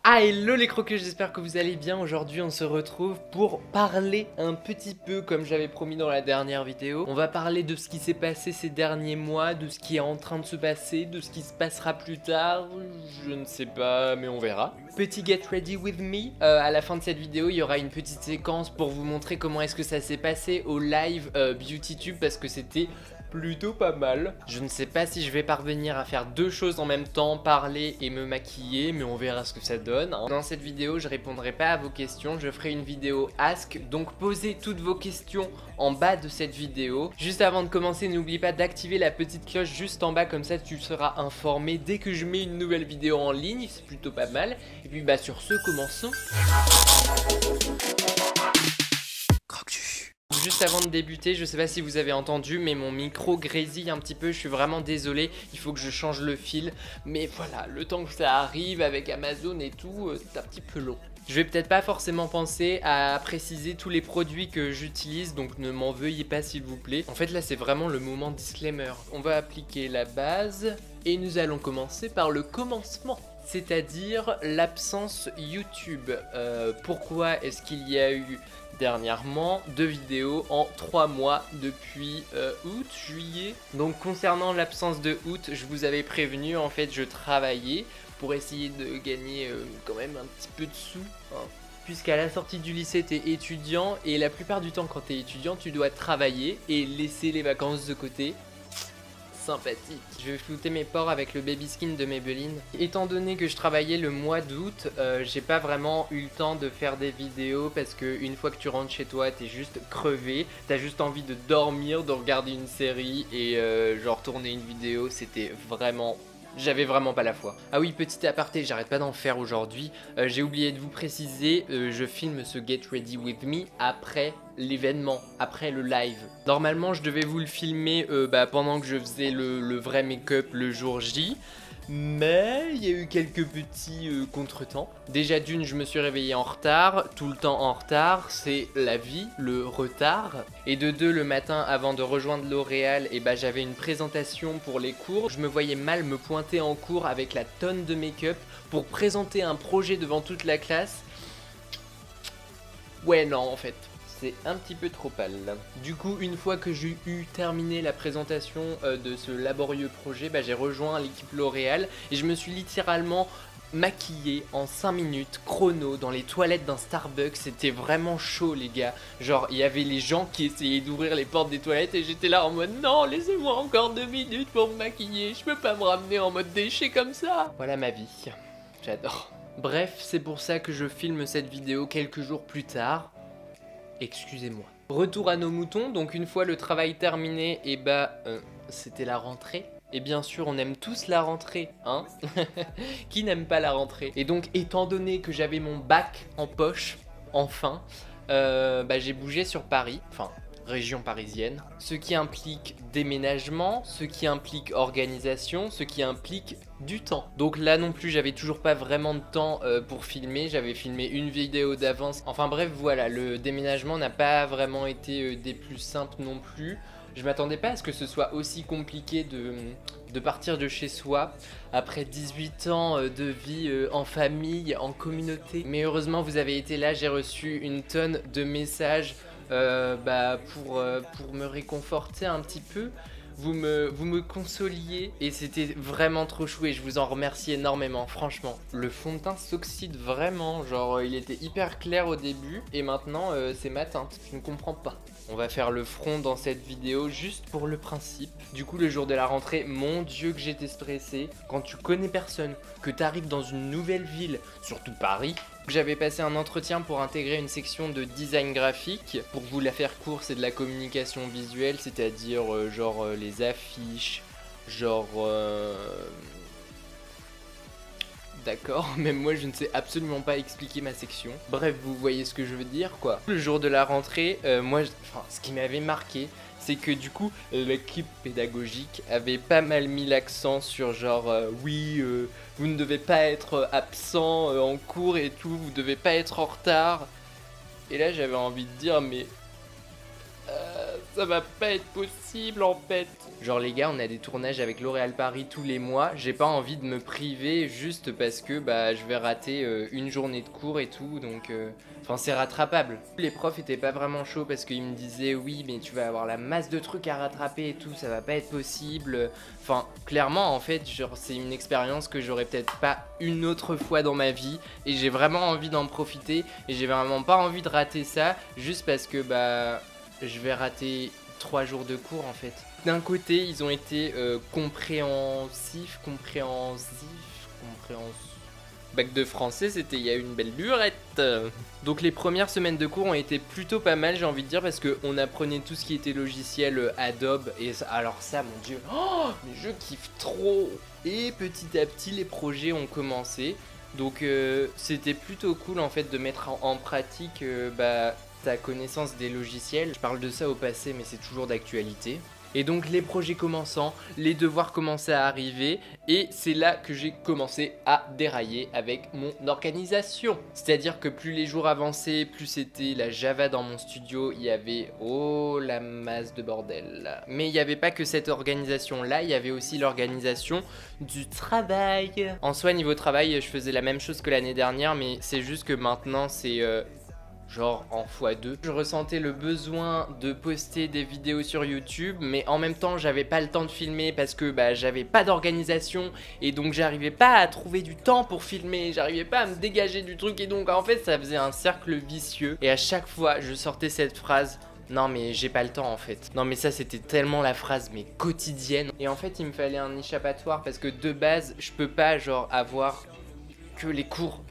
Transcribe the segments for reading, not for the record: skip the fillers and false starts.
Ah hello les croqueux, j'espère que vous allez bien. Aujourd'hui on se retrouve pour parler un petit peu comme j'avais promis dans la dernière vidéo. On va parler de ce qui s'est passé ces derniers mois, de ce qui est en train de se passer, de ce qui se passera plus tard. Je ne sais pas mais on verra. Petit get ready with me, à la fin de cette vidéo il y aura une petite séquence pour vous montrer comment est-ce que ça s'est passé au live BeautyTube parce que c'était plutôt pas mal. Je ne sais pas si je vais parvenir à faire deux choses en même temps, parler et me maquiller, mais on verra ce que ça donne. Dans cette vidéo, je répondrai pas à vos questions, je ferai une vidéo ask, donc posez toutes vos questions en bas de cette vidéo. Juste avant de commencer, n'oublie pas d'activer la petite cloche juste en bas, comme ça tu seras informé dès que je mets une nouvelle vidéo en ligne, c'est plutôt pas mal. Et puis bah sur ce, commençons. Juste avant de débuter, je sais pas si vous avez entendu, mais mon micro grésille un petit peu, je suis vraiment désolé, il faut que je change le fil. Mais voilà, le temps que ça arrive avec Amazon et tout, c'est un petit peu long. Je vais peut-être pas forcément penser à préciser tous les produits que j'utilise, donc ne m'en veuillez pas s'il vous plaît. En fait là c'est vraiment le moment disclaimer. On va appliquer la base et nous allons commencer par le commencement. C'est-à-dire l'absence YouTube. Pourquoi est-ce qu'il y a eu dernièrement 2 vidéos en 3 mois depuis août, juillet. Donc concernant l'absence de août, je vous avais prévenu, en fait je travaillais pour essayer de gagner quand même un petit peu de sous, hein. Puisqu'à la sortie du lycée t'es étudiant et la plupart du temps quand t'es étudiant tu dois travailler et laisser les vacances de côté. Sympathique. Je vais flouter mes pores avec le baby skin de Maybelline. Étant donné que je travaillais le mois d'août, j'ai pas vraiment eu le temps de faire des vidéos parce que une fois que tu rentres chez toi, t'es juste crevé, t'as juste envie de dormir, de regarder une série et genre tourner une vidéo, c'était vraiment... J'avais vraiment pas la foi. Ah oui, petit aparté, j'arrête pas d'en faire aujourd'hui. J'ai oublié de vous préciser, je filme ce Get Ready With Me après l'événement, après le live. Normalement, je devais vous le filmer pendant que je faisais le vrai make-up le jour J. Mais il y a eu quelques petits contretemps. Déjà d'une, je me suis réveillé en retard, tout le temps en retard, c'est la vie, le retard. Et de deux, le matin avant de rejoindre L'Oréal, j'avais une présentation pour les cours. Je me voyais mal me pointer en cours avec la tonne de make-up pour présenter un projet devant toute la classe. Ouais non en fait. C'est un petit peu trop pâle. Du coup, une fois que j'ai eu terminé la présentation de ce laborieux projet, j'ai rejoint l'équipe L'Oréal et je me suis littéralement maquillé en 5 minutes chrono dans les toilettes d'un Starbucks. C'était vraiment chaud les gars. Genre il y avait les gens qui essayaient d'ouvrir les portes des toilettes et j'étais là en mode non, laissez-moi encore 2 minutes pour me maquiller. Je peux pas me ramener en mode déchet comme ça. Voilà ma vie. J'adore. Bref, c'est pour ça que je filme cette vidéo quelques jours plus tard. Excusez-moi. Retour à nos moutons, donc une fois le travail terminé, c'était la rentrée. Et bien sûr, on aime tous la rentrée, hein. Qui n'aime pas la rentrée? Et donc, étant donné que j'avais mon bac en poche, enfin, j'ai bougé sur Paris, enfin, région parisienne. Ce qui implique déménagement, ce qui implique organisation, ce qui implique du temps. Donc là non plus j'avais toujours pas vraiment de temps pour filmer, j'avais filmé une vidéo d'avance. Enfin bref voilà, le déménagement n'a pas vraiment été des plus simples non plus. Je m'attendais pas à ce que ce soit aussi compliqué de partir de chez soi après 18 ans de vie en famille, en communauté. Mais heureusement vous avez été là, j'ai reçu une tonne de messages pour me réconforter un petit peu. Vous me consoliez et c'était vraiment trop chou et je vous en remercie énormément, franchement. Le fond de teint s'oxyde vraiment, genre il était hyper clair au début et maintenant c'est ma teinte, je ne comprends pas. On va faire le front dans cette vidéo juste pour le principe. Du coup le jour de la rentrée, mon dieu que j'étais stressé. Quand tu connais personne, que tu arrives dans une nouvelle ville, surtout Paris. J'avais passé un entretien pour intégrer une section de design graphique. Pour vous la faire court, c'est de la communication visuelle, c'est-à-dire les affiches, D'accord, même moi je ne sais absolument pas expliquer ma section. Bref, vous voyez ce que je veux dire quoi. Le jour de la rentrée, ce qui m'avait marqué, c'est que du coup, l'équipe pédagogique avait pas mal mis l'accent sur vous ne devez pas être absent en cours et tout, vous devez pas être en retard. Et là j'avais envie de dire mais... ça va pas être possible en fait. Genre les gars, on a des tournages avec L'Oréal Paris tous les mois, j'ai pas envie de me priver juste parce que bah je vais rater une journée de cours et tout, donc enfin c'est rattrapable. Les profs étaient pas vraiment chauds parce qu'ils me disaient oui mais tu vas avoir la masse de trucs à rattraper et tout, ça va pas être possible. Enfin clairement en fait genre c'est une expérience que j'aurais peut-être pas une autre fois dans ma vie et j'ai vraiment envie d'en profiter et j'ai vraiment pas envie de rater ça juste parce que bah je vais rater 3 jours de cours en fait. D'un côté, ils ont été compréhensifs. Bac de français, c'était il y a une belle lurette. Donc les premières semaines de cours ont été plutôt pas mal, j'ai envie de dire, parce qu'on apprenait tout ce qui était logiciel Adobe. Et alors ça, mon dieu, oh, mais je kiffe trop. Et petit à petit, les projets ont commencé. Donc c'était plutôt cool en fait de mettre en pratique ta connaissance des logiciels. Je parle de ça au passé mais c'est toujours d'actualité. Et donc les projets commençant, les devoirs commençaient à arriver et c'est là que j'ai commencé à dérailler avec mon organisation. C'est-à-dire que plus les jours avançaient, plus c'était la Java dans mon studio, il y avait oh la masse de bordel. Mais il n'y avait pas que cette organisation là, il y avait aussi l'organisation du travail. En soi niveau travail, je faisais la même chose que l'année dernière mais c'est juste que maintenant c'est genre en x2. Je ressentais le besoin de poster des vidéos sur YouTube mais en même temps j'avais pas le temps de filmer parce que bah j'avais pas d'organisation et donc j'arrivais pas à trouver du temps pour filmer, j'arrivais pas à me dégager du truc et donc en fait ça faisait un cercle vicieux et à chaque fois je sortais cette phrase: non mais j'ai pas le temps en fait. Non mais ça c'était tellement la phrase mais quotidienne. Et en fait il me fallait un échappatoire parce que de base je peux pas genre avoir que les cours,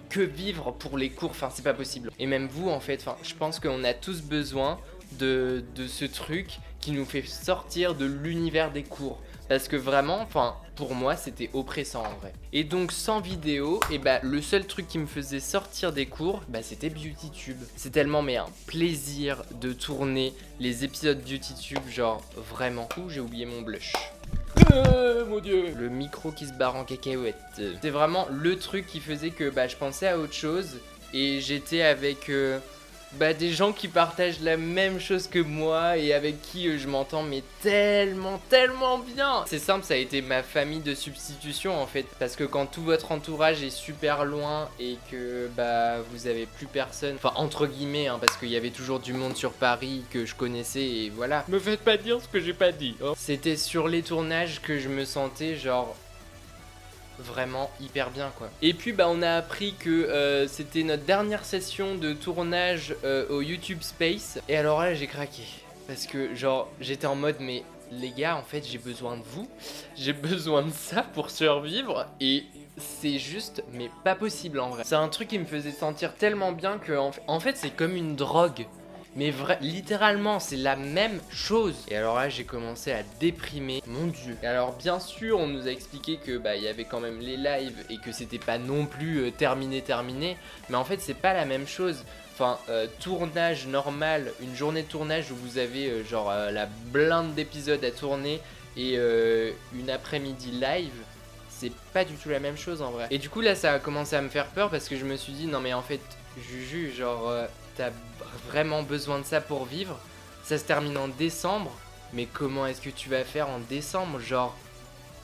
que vivre pour les cours, enfin c'est pas possible. Et même vous en fait, enfin je pense qu'on a tous besoin de ce truc qui nous fait sortir de l'univers des cours. Parce que vraiment, enfin pour moi c'était oppressant en vrai. Et donc sans vidéo, et bah le seul truc qui me faisait sortir des cours, bah c'était BeautyTube. C'est tellement mais un plaisir de tourner les épisodes BeautyTube, genre vraiment. Ouh j'ai oublié mon blush. Mon dieu, le micro qui se barre en cacahuète. C'est vraiment le truc qui faisait que bah, je pensais à autre chose et j'étais avec des gens qui partagent la même chose que moi et avec qui je m'entends mais tellement bien. C'est simple, ça a été ma famille de substitution en fait, parce que quand tout votre entourage est super loin et que bah vous avez plus personne, enfin entre guillemets hein, parce qu'il y avait toujours du monde sur Paris que je connaissais et voilà. Me faites pas dire ce que j'ai pas dit hein. C'était sur les tournages que je me sentais genre vraiment hyper bien quoi. Et puis bah on a appris que c'était notre dernière session de tournage au YouTube Space. Et alors là j'ai craqué. Parce que genre j'étais en mode mais les gars en fait j'ai besoin de vous. J'ai besoin de ça pour survivre. Et c'est juste mais pas possible en vrai. C'est un truc qui me faisait sentir tellement bien que en fait c'est comme une drogue. Mais littéralement c'est la même chose. Et alors là j'ai commencé à déprimer, mon dieu. Et alors bien sûr on nous a expliqué que bah il y avait quand même les lives et que c'était pas non plus terminé. Mais en fait c'est pas la même chose. Enfin tournage normal, une journée de tournage où vous avez genre la blinde d'épisodes à tourner et une après-midi live. C'est pas du tout la même chose en vrai. Et du coup là ça a commencé à me faire peur parce que je me suis dit non mais en fait Juju genre t'as vraiment besoin de ça pour vivre. Ça se termine en décembre. Mais comment est-ce que tu vas faire en décembre? Genre,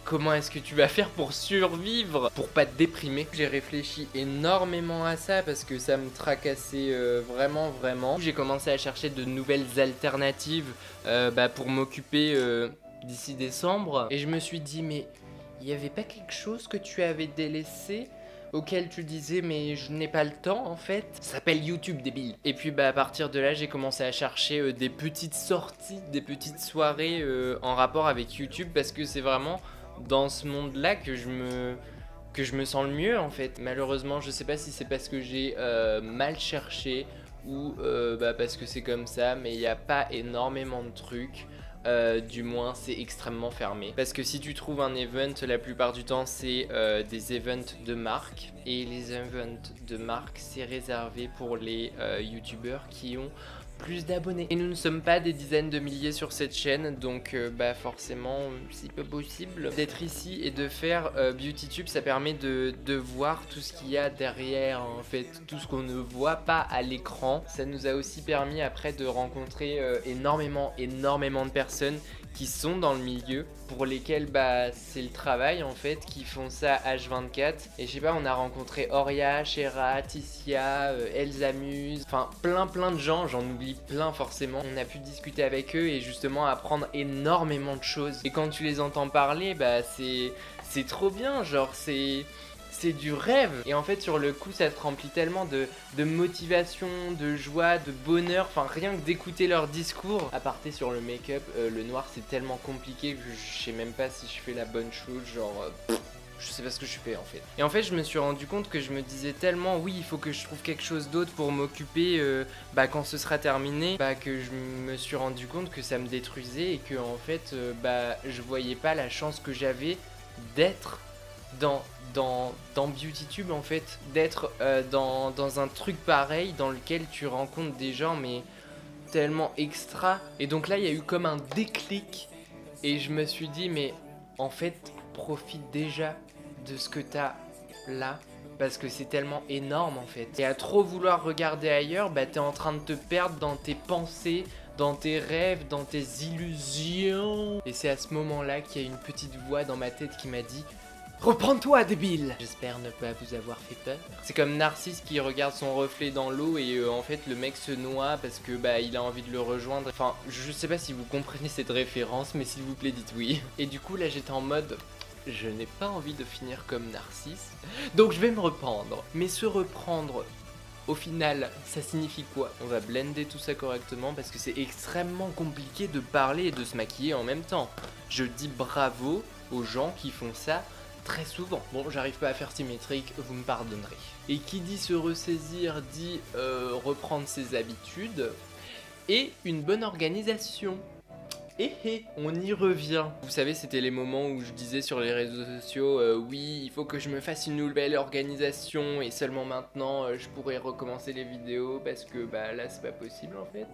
comment est-ce que tu vas faire pour survivre? Pour pas te déprimer. J'ai réfléchi énormément à ça parce que ça me tracassait vraiment. J'ai commencé à chercher de nouvelles alternatives pour m'occuper d'ici décembre. Et je me suis dit, mais il n'y avait pas quelque chose que tu avais délaissé auquel tu disais mais je n'ai pas le temps en fait. Ça s'appelle YouTube débile. Et puis à partir de là j'ai commencé à chercher des petites sorties, des petites soirées en rapport avec YouTube parce que c'est vraiment dans ce monde là que je me sens le mieux en fait. Malheureusement je sais pas si c'est parce que j'ai mal cherché ou parce que c'est comme ça, mais il n'y a pas énormément de trucs. Du moins c'est extrêmement fermé parce que si tu trouves un event la plupart du temps c'est des events de marque et les events de marque c'est réservé pour les youtubeurs qui ont plus d'abonnés. Et nous ne sommes pas des dizaines de milliers sur cette chaîne, donc bah forcément c'est peu possible d'être ici et de faire BeautyTube. Ça permet de voir tout ce qu'il y a derrière, en fait, tout ce qu'on ne voit pas à l'écran. Ça nous a aussi permis après de rencontrer énormément de personnes qui sont dans le milieu, pour lesquels bah c'est le travail en fait, qui font ça H24. Et je sais pas, on a rencontré Oria, Shera, Ticia, Elsa Muse, enfin plein de gens, j'en oublie plein forcément. On a pu discuter avec eux et justement apprendre énormément de choses. Et quand tu les entends parler, bah c'est trop bien, genre c'est du rêve. Et en fait sur le coup ça te remplit tellement de motivation, de joie, de bonheur. Enfin rien que d'écouter leur discours. À partir sur le make-up, le noir c'est tellement compliqué que je sais même pas si je fais la bonne chose. Genre je sais pas ce que je fais en fait. Et en fait je me suis rendu compte que je me disais tellement oui il faut que je trouve quelque chose d'autre pour m'occuper bah quand ce sera terminé, bah que je me suis rendu compte que ça me détruisait et que en fait bah je voyais pas la chance que j'avais d'être dans BeautyTube en fait, d'être dans un truc pareil dans lequel tu rencontres des gens mais tellement extra. Et donc là il y a eu comme un déclic et je me suis dit mais en fait profite déjà de ce que t'as là parce que c'est tellement énorme en fait. Et à trop vouloir regarder ailleurs, bah t'es en train de te perdre dans tes pensées, dans tes rêves, dans tes illusions. Et c'est à ce moment là qu'il y a une petite voix dans ma tête qui m'a dit reprends-toi débile. J'espère ne pas vous avoir fait peur. C'est comme Narcisse qui regarde son reflet dans l'eau et en fait le mec se noie parce que bah il a envie de le rejoindre. Enfin je sais pas si vous comprenez cette référence mais s'il vous plaît dites oui. Et du coup là j'étais en mode je n'ai pas envie de finir comme Narcisse, donc je vais me reprendre. Mais se reprendre, au final, ça signifie quoi? On va blender tout ça correctement parce que c'est extrêmement compliqué de parler et de se maquiller en même temps. Je dis bravo aux gens qui font ça très souvent. Bon, j'arrive pas à faire symétrique, vous me pardonnerez. Et qui dit se ressaisir dit reprendre ses habitudes et une bonne organisation. On y revient. Vous savez, c'était les moments où je disais sur les réseaux sociaux oui, il faut que je me fasse une nouvelle organisation et seulement maintenant je pourrais recommencer les vidéos parce que bah là c'est pas possible en fait.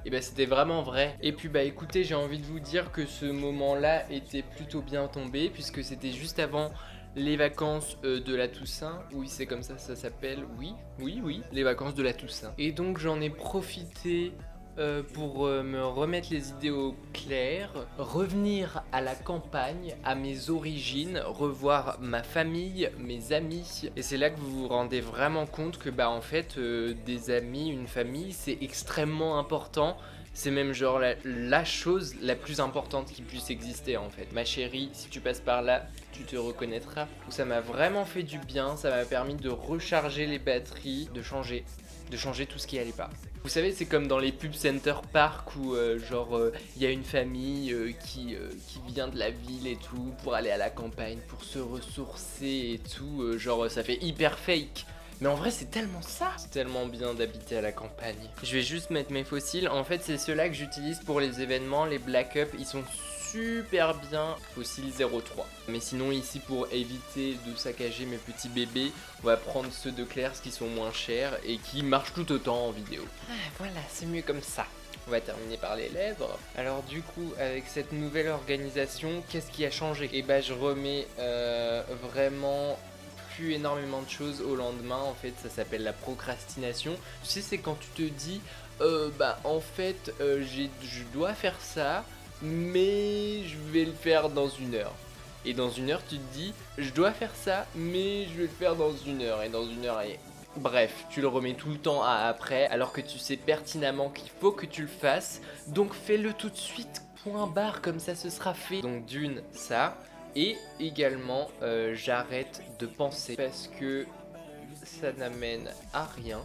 Et bah c'était vraiment vrai. Et puis bah écoutez, j'ai envie de vous dire que ce moment-là était plutôt bien tombé puisque c'était juste avant les vacances de la Toussaint. Oui, c'est comme ça s'appelle. Oui, les vacances de la Toussaint. Et donc j'en ai profité pour me remettre les idées au clair, revenir à la campagne, à mes origines, revoir ma famille, mes amis. Et c'est là que vous vous rendez vraiment compte que bah en fait des amis, une famille c'est extrêmement important. C'est même genre la chose la plus importante qui puisse exister en fait. Ma chérie, si tu passes par là, tu te reconnaîtras. Ça m'a vraiment fait du bien, ça m'a permis de recharger les batteries, de changer tout ce qui allait pas. Vous savez, c'est comme dans les pubs Center Park où il y a une famille qui vient de la ville et tout pour aller à la campagne, pour se ressourcer et tout, genre ça fait hyper fake. Mais en vrai c'est tellement ça. C'est tellement bien d'habiter à la campagne. Je vais juste mettre mes fossiles. En fait c'est ceux-là que j'utilise pour les événements, les Black Up. Ils sont super bien. Fossile 03. Mais sinon ici pour éviter de saccager mes petits bébés, on va prendre ceux de Claire's qui sont moins chers et qui marchent tout autant en vidéo. Ah voilà, c'est mieux comme ça. On va terminer par les lèvres. Alors du coup, avec cette nouvelle organisation, qu'est-ce qui a changé? Et bah je remets vraiment énormément de choses au lendemain. En fait ça s'appelle la procrastination. Tu sais, c'est quand tu te dis bah en fait je dois faire ça mais je vais le faire dans une heure. Et dans une heure tu te dis je dois faire ça mais je vais le faire dans une heure. Et dans une heure et... Bref, tu le remets tout le temps à après alors que tu sais pertinemment qu'il faut que tu le fasses. Donc fais-le tout de suite, point barre, comme ça ce sera fait. Donc d'une, ça. Et également, j'arrête de penser parce que ça n'amène à rien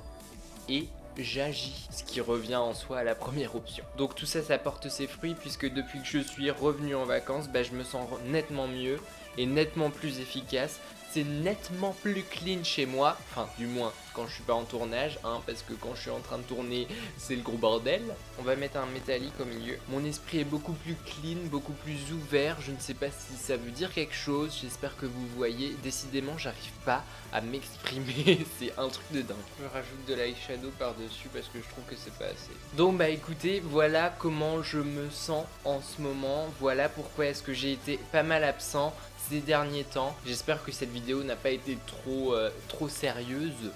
et j'agis, ce qui revient en soi à la première option. Donc tout ça, ça porte ses fruits puisque depuis que je suis revenu en vacances, bah, je me sens nettement mieux et nettement plus efficace. c'est nettement plus clean chez moi, enfin du moins quand je suis pas en tournage, hein, parce que quand je suis en train de tourner, c'est le gros bordel. On va mettre un métallique au milieu. Mon esprit est beaucoup plus clean, beaucoup plus ouvert, je ne sais pas si ça veut dire quelque chose, j'espère que vous voyez. Décidément, j'arrive pas à m'exprimer, c'est un truc de dingue. Je rajoute de l'eyeshadow par-dessus parce que je trouve que c'est pas assez. Donc bah écoutez, voilà comment je me sens en ce moment, voilà pourquoi est-ce que j'ai été pas mal absent ces derniers temps. J'espère que cette vidéo n'a pas été trop sérieuse,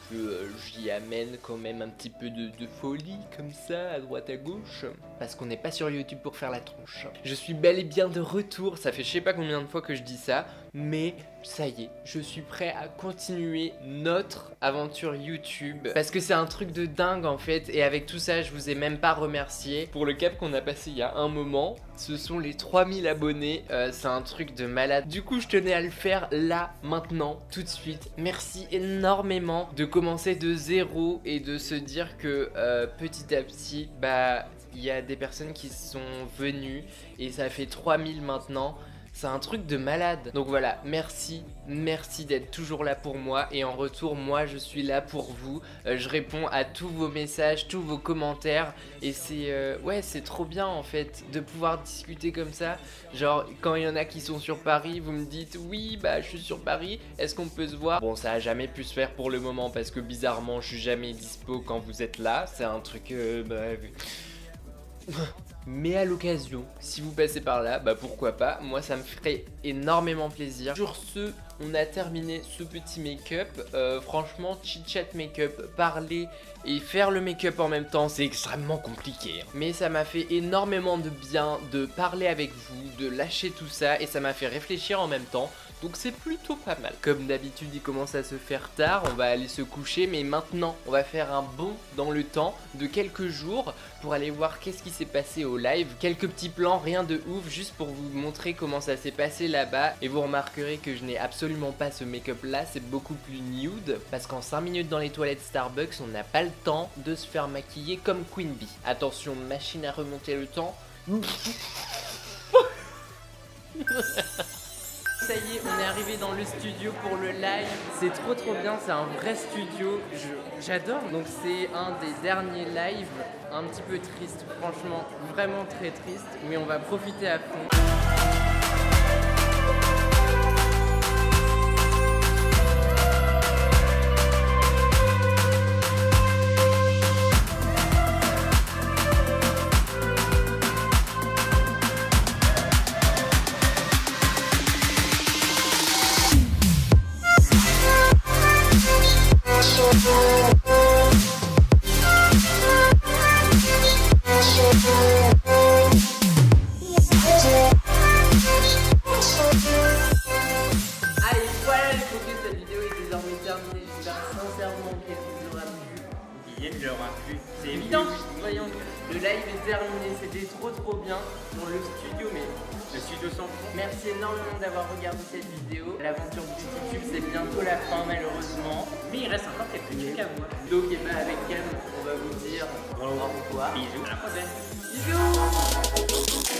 que j'y amène quand même un petit peu de folie comme ça à droite à gauche, parce qu'on n'est pas sur YouTube pour faire la tronche. Je suis bel et bien de retour, ça fait je sais pas combien de fois que je dis ça, mais ça y est, je suis prêt à continuer notre aventure YouTube, parce que c'est un truc de dingue en fait, et avec tout ça je vous ai même pas remercié pour le cap qu'on a passé il y a un moment. Ce sont les 3000 abonnés, c'est un truc de malade. Du coup je tenais à le faire là, maintenant, tout de suite. Merci énormément de commencer de zéro et de se dire que petit à petit, bah il y a des personnes qui sont venues et ça fait 3000 maintenant. C'est un truc de malade. Donc voilà, merci d'être toujours là pour moi. Et en retour, moi je suis là pour vous. Je réponds à tous vos messages, tous vos commentaires. Et c'est ouais, c'est trop bien en fait de pouvoir discuter comme ça. Genre quand il y en a qui sont sur Paris, vous me dites oui bah je suis sur Paris, est-ce qu'on peut se voir? Bon, ça a jamais pu se faire pour le moment parce que bizarrement je suis jamais dispo quand vous êtes là. C'est un truc mais à l'occasion, si vous passez par là, bah pourquoi pas, moi ça me ferait énormément plaisir. Sur ce, on a terminé ce petit make-up. Franchement, chit-chat make-up, parler et faire le make-up en même temps, c'est extrêmement compliqué. Mais ça m'a fait énormément de bien de parler avec vous, de lâcher tout ça, et ça m'a fait réfléchir en même temps. Donc c'est plutôt pas mal. Comme d'habitude, il commence à se faire tard, on va aller se coucher, mais maintenant, on va faire un bond dans le temps de quelques jours pour aller voir qu'est-ce qui s'est passé au live. Quelques petits plans, rien de ouf, juste pour vous montrer comment ça s'est passé là-bas. Et vous remarquerez que je n'ai absolument pas ce make-up là, c'est beaucoup plus nude, parce qu'en 5 minutes dans les toilettes Starbucks, on n'a pas le temps de se faire maquiller comme Queen Bee. Attention, machine à remonter le temps. Ça y est, on est arrivé dans le studio pour le live. C'est trop bien, c'est un vrai studio. J'adore. Donc c'est un des derniers lives, un petit peu triste, franchement, vraiment très triste. Mais on va profiter à fond. C'est évident, voyons, le live est terminé, c'était trop bien dans le studio, mais le studio sans fond. Merci énormément d'avoir regardé cette vidéo. L'aventure du YouTube, c'est bientôt la fin malheureusement. Mais il reste encore quelques trucs à voir. Donc avec Cam, on va vous dire au revoir. Bisous, à la prochaine. Bisous.